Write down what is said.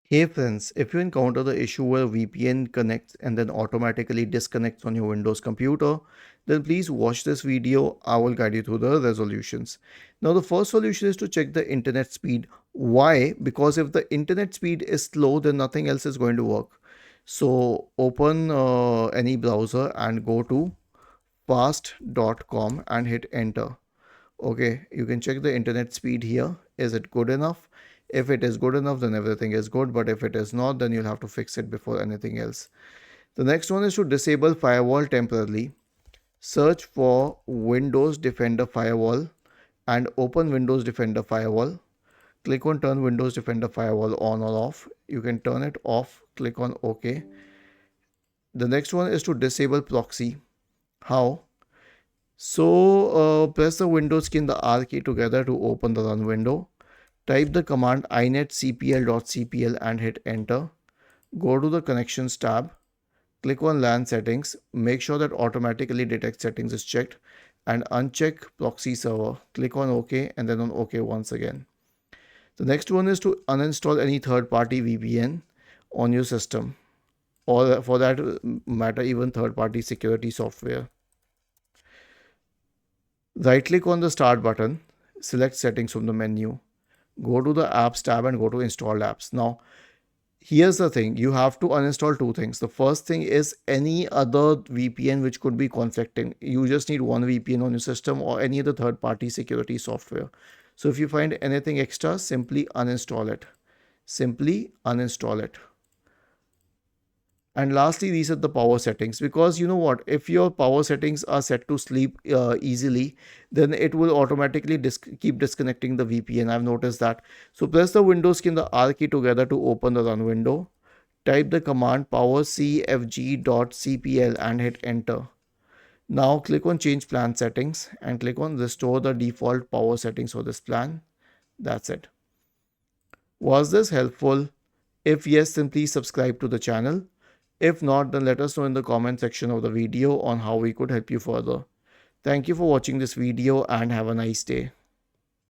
Hey friends, if you encounter the issue where VPN connects and then automatically disconnects on your Windows computer, then please watch this video. I will guide you through the resolutions. Now, the first solution is to check the internet speed. Why? Because if the internet speed is slow, then nothing else is going to work. So, open any browser and go to fast.com and hit enter. Okay, you can check the internet speed here. Is it good enough? If it is good enough, then everything is good. But if it is not, then you'll have to fix it before anything else. The next one is to disable firewall temporarily. Search for Windows Defender Firewall and open Windows Defender Firewall. Click on turn Windows Defender Firewall on or off. You can turn it off. Click on OK. The next one is to disable proxy. How? So press the Windows key and the R key together to open the run window. Type the command inetcpl.cpl and hit enter. Go to the connections tab. Click on LAN settings. Make sure that automatically detect settings is checked and uncheck proxy server. Click on OK and then on OK once again. The next one is to uninstall any third-party VPN on your system, or for that matter even third-party security software. Right click on the start button, select settings from the menu, go to the apps tab and go to installed apps. Now here's the thing, you have to uninstall two things. The first thing is any other VPN which could be conflicting. You just need one VPN on your system or any other third party security software. So if you find anything extra, simply uninstall it. Simply uninstall it. And lastly, these are the power settings, because you know what, if your power settings are set to sleep easily, then it will automatically keep disconnecting the VPN. I've noticed that. So press the Windows key and the R key together to open the run window. Type the command powercfg.cpl and hit enter. Now click on change plan settings and click on restore the default power settings for this plan. That's it. Was this helpful? If yes, then please subscribe to the channel. If not, then let us know in the comment section of the video on how we could help you further. Thank you for watching this video and have a nice day.